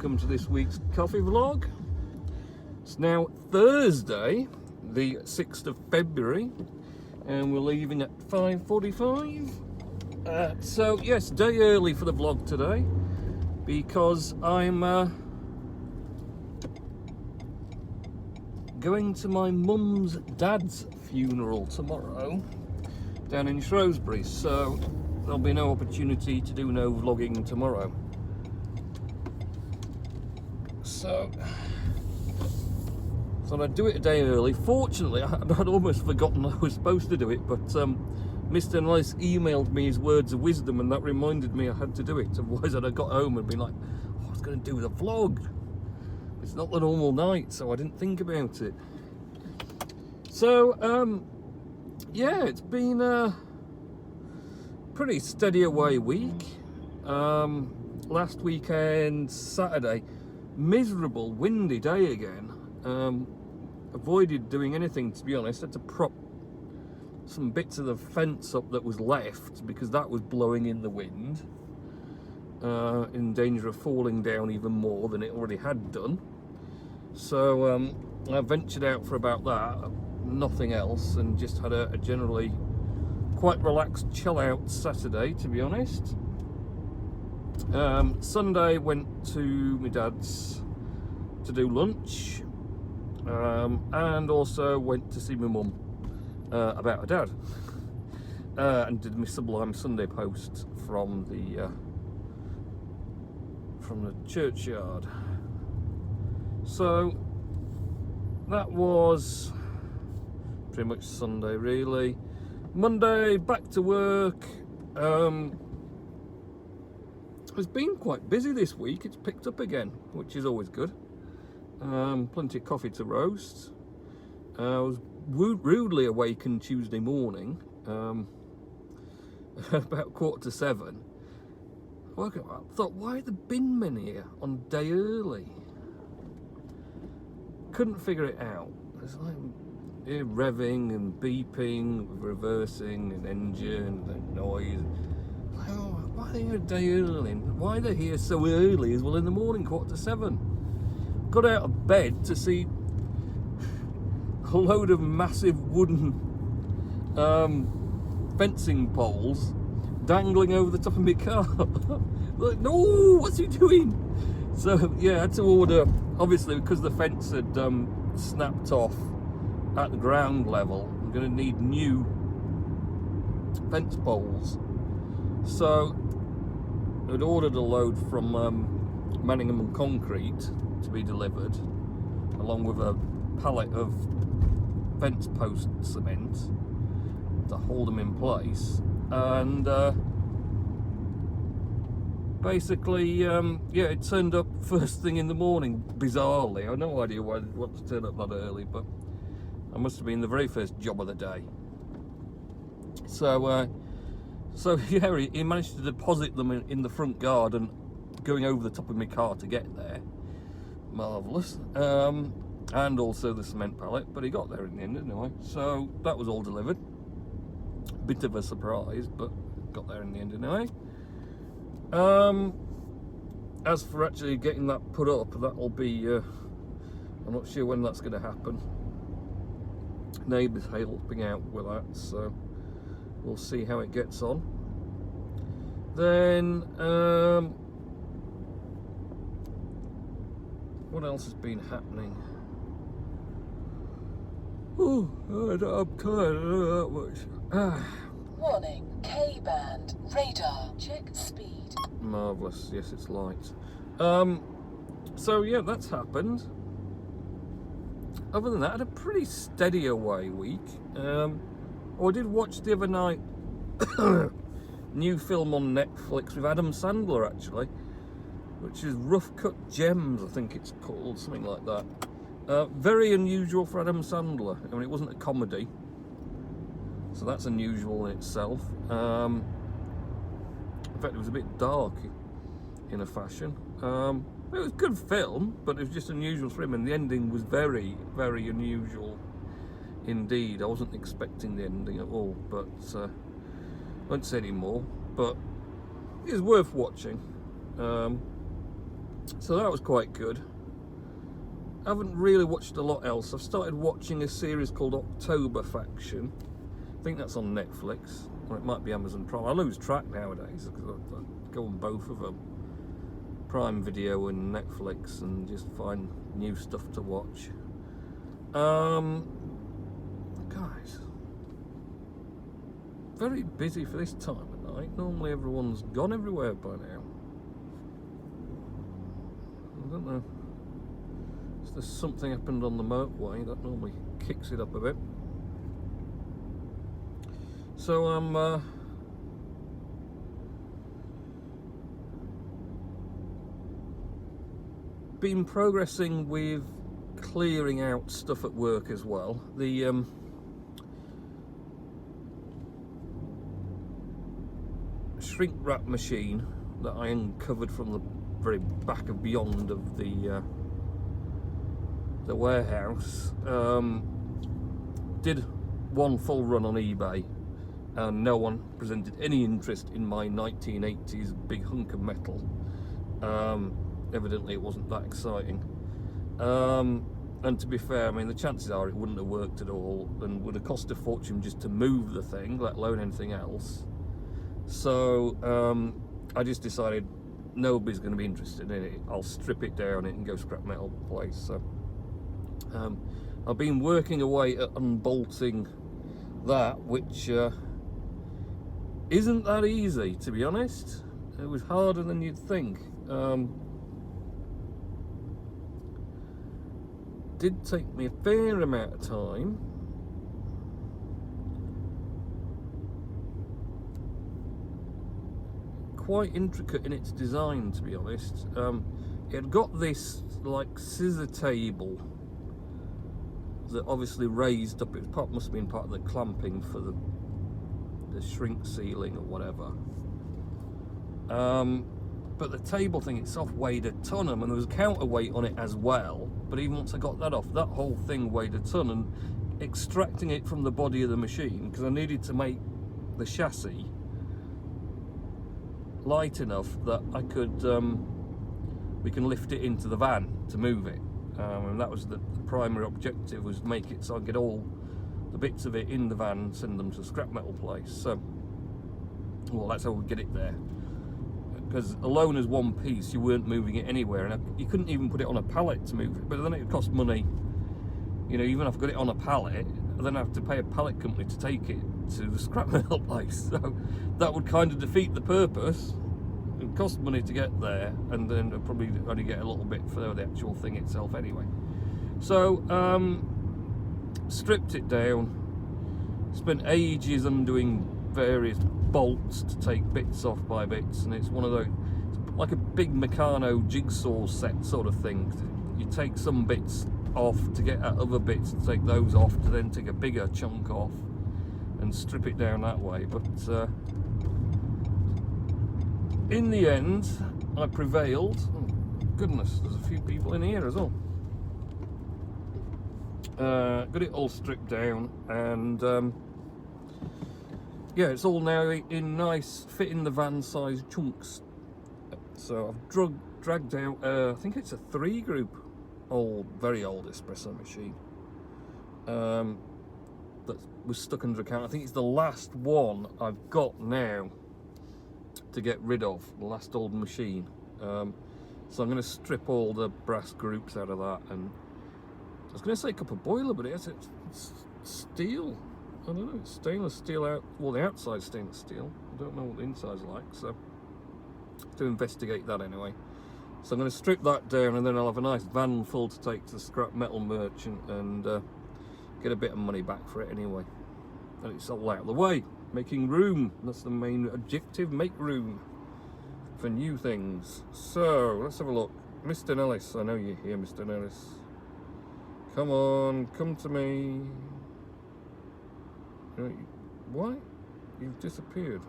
welcome to this week's coffee vlog. It's now Thursday, the 6th of February, and we're leaving at 5:45. So yes, day early for the vlog today, because I'm going to my mum's dad's funeral tomorrow down in Shrewsbury, so there'll be no opportunity to do no vlogging tomorrow. So I'd do it a day early. Fortunately, I'd almost forgotten I was supposed to do it, but Mr. Nice emailed me his words of wisdom, and that reminded me I had to do it. Otherwise, I'd have got home and been like, oh, I was going to do the vlog. It's not the normal night, so I didn't think about it. So, yeah, it's been a pretty steady away week. Last weekend, Saturday, miserable, windy day again. Avoided doing anything, to be honest. Had to prop some bits of the fence up that was left because that was blowing in the wind, in danger of falling down even more than it already had done. So I ventured out for about that, nothing else, and just had a generally quite relaxed chill out Saturday, to be honest. Sunday went to my dad's to do lunch, and also went to see my mum about her dad, and did my Sublime Sunday post from the churchyard. So that was pretty much Sunday, really. Monday, back to work. It's been quite busy this week. It's picked up again, which is always good. Plenty of coffee to roast. I was rudely awakened Tuesday morning, about 6:45. I thought, why are the bin men here on a day early? Couldn't figure it out. It's like revving and beeping, reversing, and engine, and noise. Oh, why are they here a day early? Why are they here so early as well in the morning, 6:45? Got out of bed to see a load of massive wooden fencing poles dangling over the top of my car. Like, no, what's he doing? So yeah, I had to order, obviously because the fence had snapped off at the ground level. I'm going to need new fence poles. So I'd ordered a load from Manningham and Concrete to be delivered, along with a pallet of fence post cement to hold them in place. And basically, yeah, it turned up first thing in the morning, bizarrely. I have no idea why it wanted to turn up that early, but I must have been the very first job of the day. So yeah, he managed to deposit them in the front garden, going over the top of my car to get there. Marvellous. And also the cement pallet, but he got there in the end anyway. So that was all delivered. Bit of a surprise, but got there in the end anyway. As for actually getting that put up, that'll be, I'm not sure when that's going to happen. Neighbours helping out with that, so we'll see how it gets on. Then, what else has been happening? Oh, I'm tired, I don't know that much. Warning, K-band, radar, check speed. Marvellous, yes, it's light. So yeah, that's happened. Other than that, I had a pretty steady away week. I did watch the other night new film on Netflix with Adam Sandler, actually, which is Rough Cut Gems, I think it's called, something like that. Very unusual for Adam Sandler. I mean, it wasn't a comedy, so that's unusual in itself. In fact, it was a bit dark in a fashion. It was a good film, but it was just unusual for him, and the ending was very, very unusual indeed. I wasn't expecting the ending at all, but I won't say any more. But it was worth watching. So that was quite good. I haven't really watched a lot else. I've started watching a series called October Faction. I think that's on Netflix, or it might be Amazon Prime. I lose track nowadays because I go on both of them, Prime Video and Netflix, and just find new stuff to watch. Guys, very busy for this time of night. Normally everyone's gone everywhere by now. I don't know. If there's something happened on the motorway, that normally kicks it up a bit. So I'm been progressing with clearing out stuff at work as well. The shrink wrap machine that I uncovered from the very back of beyond of the warehouse did one full run on eBay, and no one presented any interest in my 1980s big hunk of metal. Evidently it wasn't that exciting, and to be fair, I mean, the chances are it wouldn't have worked at all and would have cost a fortune just to move the thing, let alone anything else. So I just decided nobody's going to be interested in it. I'll strip it down and go scrap metal place. So I've been working away at unbolting that, which isn't that easy, to be honest. It was harder than you'd think. Did take me a fair amount of time. Quite intricate in its design, to be honest. It had got this like scissor table that obviously raised up. It must have been part of the clamping for the shrink sealing or whatever. But the table thing itself weighed a ton, and there was a counterweight on it as well. But even once I got that off, that whole thing weighed a ton, and extracting it from the body of the machine, because I needed to make the chassis light enough that I could, we can lift it into the van to move it. And that was the primary objective, was make it so I get all the bits of it in the van and send them to the scrap metal place. So, well, that's how we get it there. Because alone as one piece, you weren't moving it anywhere, and you couldn't even put it on a pallet to move it. But then it would cost money. You know, even if I've got it on a pallet, then I have to pay a pallet company to take it to the scrap metal place. So that would kind of defeat the purpose. It would cost money to get there, and then I'd probably only get a little bit for the actual thing itself anyway. So stripped it down, spent ages undoing various bolts to take bits off by bits, and it's one of those, like a big Meccano jigsaw set sort of thing. You take some bits off to get at other bits, and take those off to then take a bigger chunk off and strip it down that way. But in the end I prevailed. Oh, goodness, there's a few people in here as well. Got it all stripped down, and yeah, it's all now in nice, fit in the van size chunks. So I've dragged out, I think it's a 3 group, very old espresso machine. That was stuck under a counter. I think it's the last one I've got now to get rid of, the last old machine. So I'm going to strip all the brass groups out of that, and I was going to say copper boiler, but it's steel. I don't know, it's stainless steel out. Well, the outside's stainless steel. I don't know what the inside's like, so to investigate that anyway. So I'm going to strip that down, and then I'll have a nice van full to take to the scrap metal merchant and get a bit of money back for it anyway. And it's all out of the way, making room. That's the main objective, make room for new things. So let's have a look. Mr. Nellis, I know you're here, Mr. Nellis. Come on, come to me. What? You've disappeared.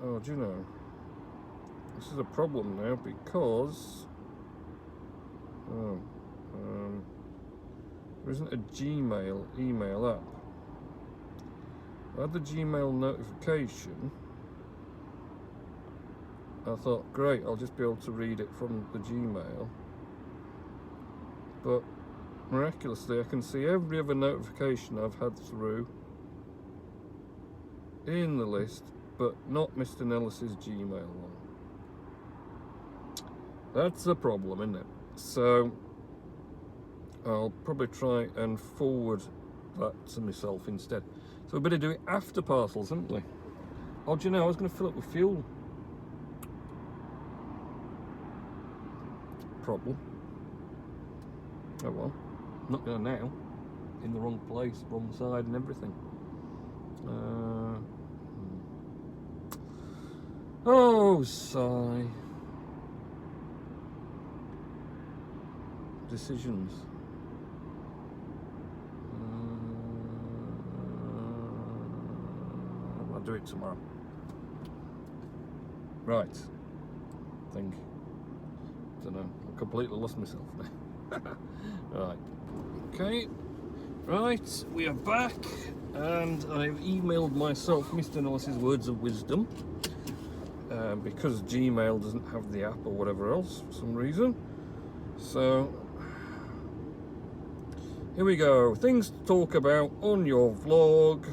Oh, do you know? This is a problem now because there isn't a Gmail email app. I had the Gmail notification, I thought, great, I'll just be able to read it from the Gmail. But miraculously, I can see every other notification I've had through in the list, but not Mr. Nellis's Gmail one. That's a problem, isn't it? So I'll probably try and forward that to myself instead. So we better do it after parcels, haven't we? Oh, do you know, I was going to fill up with fuel. Problem. Oh well, not going to now. In the wrong place, wrong side and everything. Oh, sigh. Decisions. I'll do it tomorrow. Right. Think. Don't know. I completely lost myself now. Right. Okay. Right. We are back, and I've emailed myself Mr. Nellis's words of wisdom. Because Gmail doesn't have the app or whatever else for some reason. So here we go. Things to talk about on your vlog.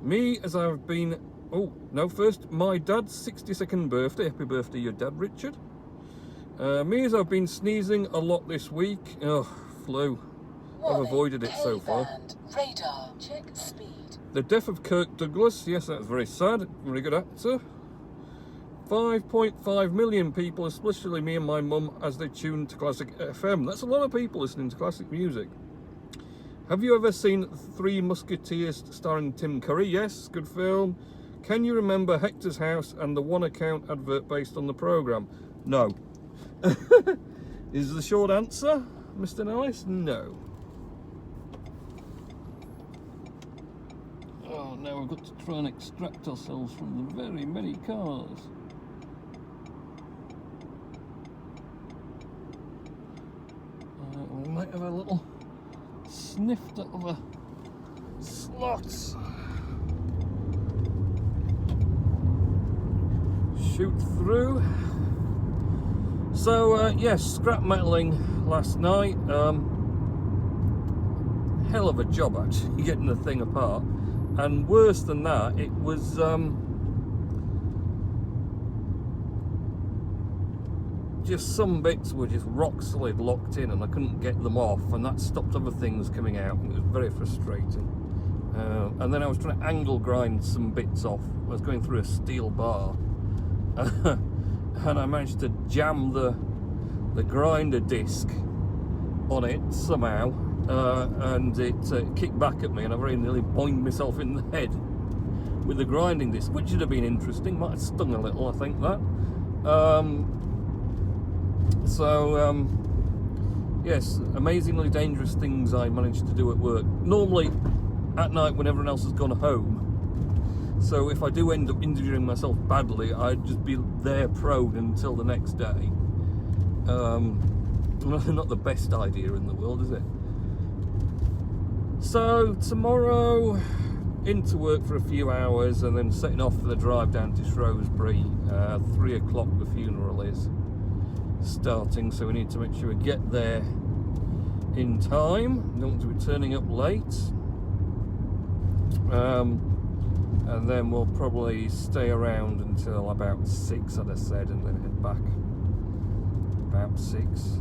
Me, as I've been. Oh no! First, my dad's 62nd birthday. Happy birthday, your dad, Richard. Me, as I've been sneezing a lot this week. Oh, flu. I've avoided it so far. Radar, check speed. The death of Kirk Douglas, yes, that's very sad, very good actor. 5.5 million people, especially me and my mum, as they tune to Classic FM. That's a lot of people listening to classic music. Have you ever seen Three Musketeers starring Tim Curry? Yes, good film. Can you remember Hector's House and the One Account advert based on the programme? No. Is the short answer, Mr. Nellis? No. Oh, now we've got to try and extract ourselves from the very many cars. We might have a little snifter of a slot. Shoot through. So, yes, scrap metaling last night. Hell of a job, actually, getting the thing apart. And worse than that, it was just some bits were just rock solid locked in and I couldn't get them off, and that stopped other things coming out, and it was very frustrating. And then I was trying to angle grind some bits off. I was going through a steel bar and I managed to jam the grinder disc on it somehow. And it kicked back at me, and I very nearly boinged myself in the head with the grinding disc, which would have been interesting. Might have stung a little, I think, that. Yes, amazingly dangerous things I managed to do at work. Normally at night when everyone else has gone home. So if I do end up injuring myself badly, I'd just be there prone until the next day. Not the best idea in the world, is it? So tomorrow, into work for a few hours, and then setting off for the drive down to Shrewsbury. 3 o'clock the funeral is starting, so we need to make sure we get there in time. Don't want to be turning up late. And then we'll probably stay around until about 6, I'd have said, and then head back about 6.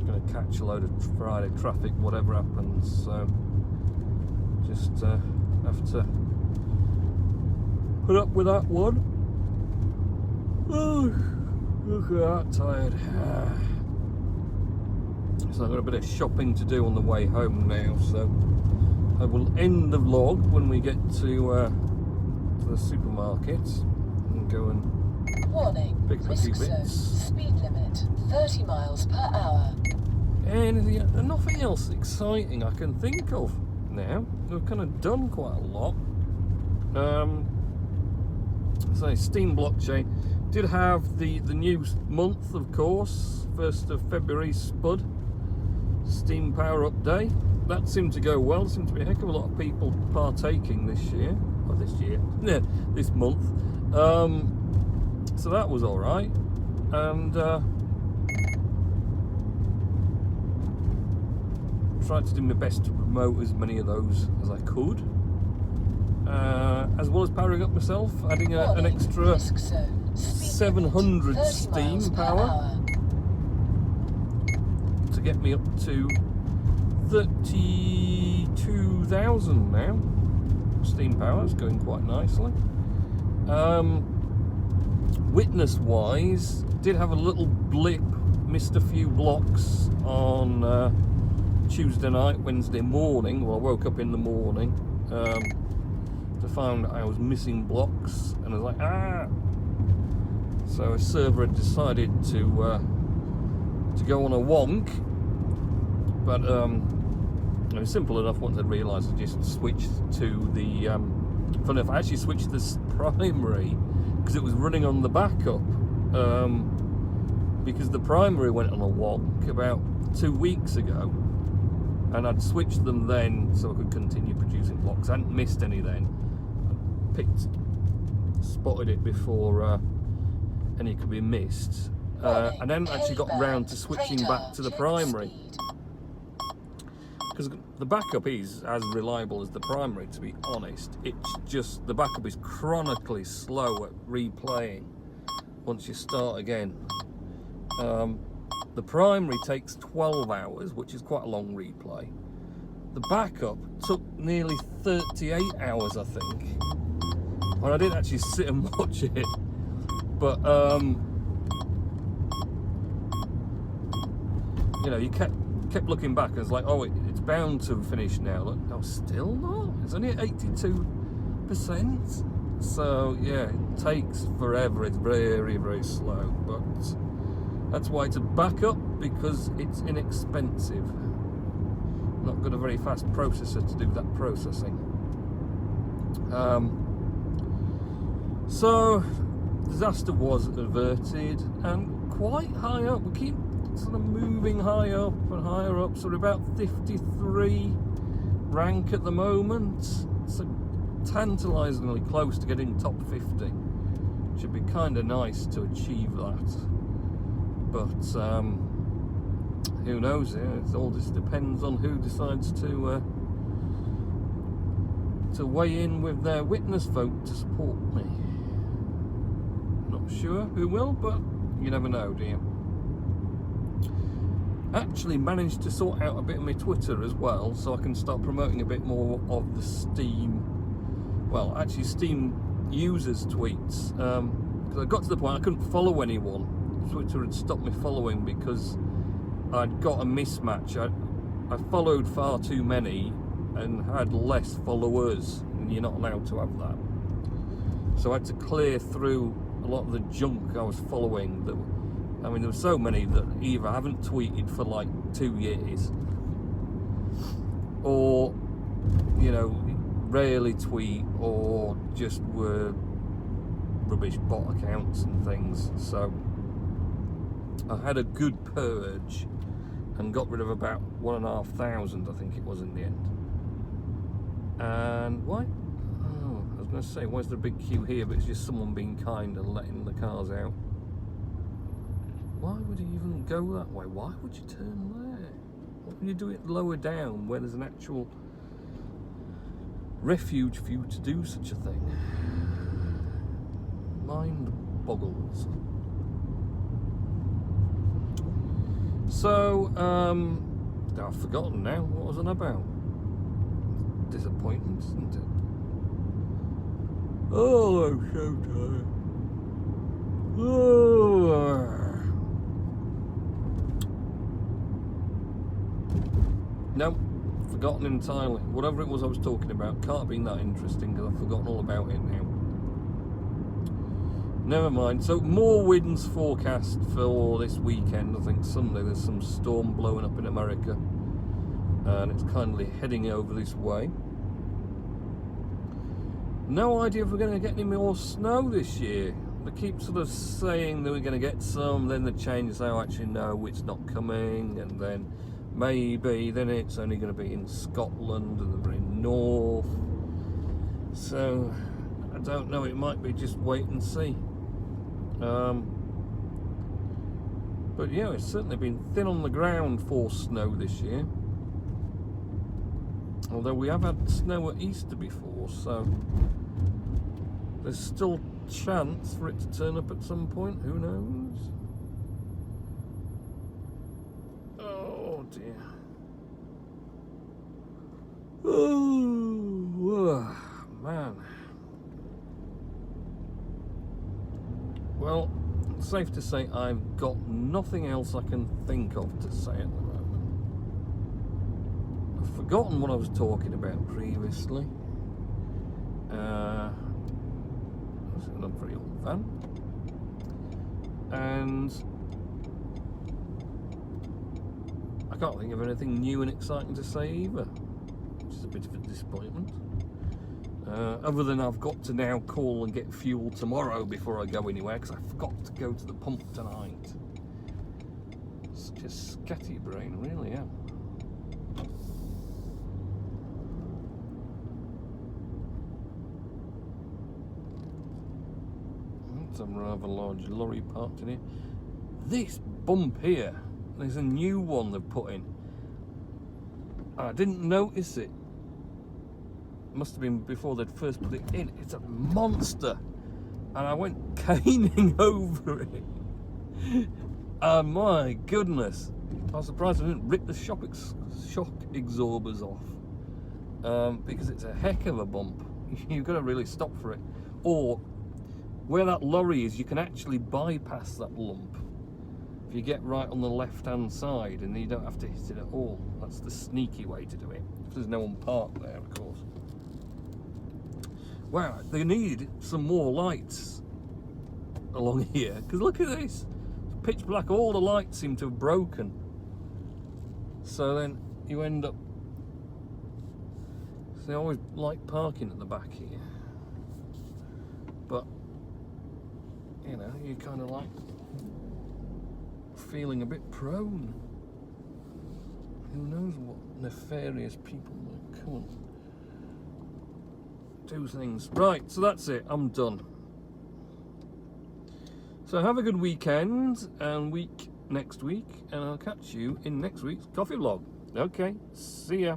Going to catch a load of Friday traffic, whatever happens, so just have to put up with that one. Oh, look at that, tired. So I've got a bit of shopping to do on the way home now, so I will end the vlog when we get to the supermarket and go and pick up a few bits. Speed limit 30 miles per hour. And nothing else exciting I can think of now. We've kind of done quite a lot. So Steam Blockchain did have the new month, of course, 1st of February Spud Steam Power Up Day. that seemed to go well. There seemed to be a heck of a lot of people partaking this year. Oh, this year? Yeah, this month. So that was all right. And tried to do my best to promote as many of those as I could. As well as powering up myself, adding an extra 700 steam power to get me up to 32,000 now. Steam power is going quite nicely. Witness wise, did have a little blip, missed a few blocks on Tuesday night, Wednesday morning. Well, I woke up in the morning to find I was missing blocks, and I was like, ah! So a server had decided to go on a wonk, but it was simple enough. Once I realised, I just switched to the. Funny enough, I actually switched to the primary because it was running on the backup. Because the primary went on a wonk about 2 weeks ago, and I'd switched them then so I could continue producing blocks. I hadn't missed any then. I spotted it before any could be missed, and then actually got round to switching back to the primary, because the backup is as reliable as the primary, to be honest. It's just the backup is chronically slow at replaying once you start again. The primary takes 12 hours, which is quite a long replay. The backup took nearly 38 hours, I think. Well, I didn't actually sit and watch it, but you know, you kept looking back and it's like, oh, it's bound to finish now. Look, no, still not. It's only at 82%. So yeah, it takes forever. It's very, very slow, but that's why it's a backup, because it's inexpensive. Not got a very fast processor to do that processing. So disaster was averted, and quite high up. We keep sort of moving high up and higher up. So we're about 53 rank at the moment. So tantalisingly close to getting top 50. Should be kind of nice to achieve that. But who knows? Yeah, it all just depends on who decides to weigh in with their witness vote to support me. Not sure who will, but you never know, do you? Actually managed to sort out a bit of my Twitter as well, so I can start promoting a bit more of the Steam. Well, actually, Steam users' tweets. Because I got to the point I couldn't follow anyone. Twitter had stopped me following because I'd got a mismatch. I followed far too many and had less followers, and you're not allowed to have that. So I had to clear through a lot of the junk I was following. That, I mean, there were so many that either I haven't tweeted for like 2 years, or, you know, rarely tweet, or just were rubbish bot accounts and things. So I had a good purge and got rid of about 1,500, I think it was, in the end. And why? Oh, I was going to say, why is there a big queue here? But it's just someone being kind and letting the cars out. Why would you even go that way? Why would you turn there? Why would you do it lower down where there's an actual refuge for you to do such a thing? Mind boggles. So, I've forgotten now what was it about. Disappointing, isn't it? Oh, I'm so tired. Oh. No, forgotten entirely. Whatever it was I was talking about can't have been that interesting, because I've forgotten all about it now. Never mind. So more winds forecast for this weekend. I think Sunday there's some storm blowing up in America, and it's kindly heading over this way. No idea if we're going to get any more snow this year. They keep sort of saying that we're going to get some, then they change, say, oh, actually no, it's not coming, and then maybe then it's only going to be in Scotland and the very north. So I don't know, it might be just wait and see. But yeah, it's certainly been thin on the ground for snow this year. Although we have had snow at Easter before, so there's still chance for it to turn up at some point, who knows? Oh dear. Oh, man. Well, it's safe to say I've got nothing else I can think of to say at the moment. I've forgotten what I was talking about previously. It's a very old van. And I can't think of anything new and exciting to say either, which is a bit of a disappointment. Other than I've got to now call and get fuel tomorrow before I go anywhere, because I forgot to go to the pump tonight. It's just scatterbrain, really, yeah. Some rather large lorry parked in here. This bump here, there's a new one they've put in. I didn't notice it. Must have been before they'd first put it in. It's a monster, and I went caning over it. My goodness, I was surprised I didn't rip the shock absorbers off, because it's a heck of a bump. You've got to really stop for it, or where that lorry is, you can actually bypass that lump if you get right on the left hand side, and you don't have to hit it at all. That's the sneaky way to do it, if there's no one parked there, of course. Wow, they need some more lights along here, because look at this, it's pitch black, all the lights seem to have broken. So then you end up, so they always like parking at the back here, but you know, you're kind of like feeling a bit prone. Who knows what nefarious people might come and do things. Right, so that's it, I'm done. So have a good weekend and week next week, and I'll catch you in next week's coffee vlog. Okay, see ya.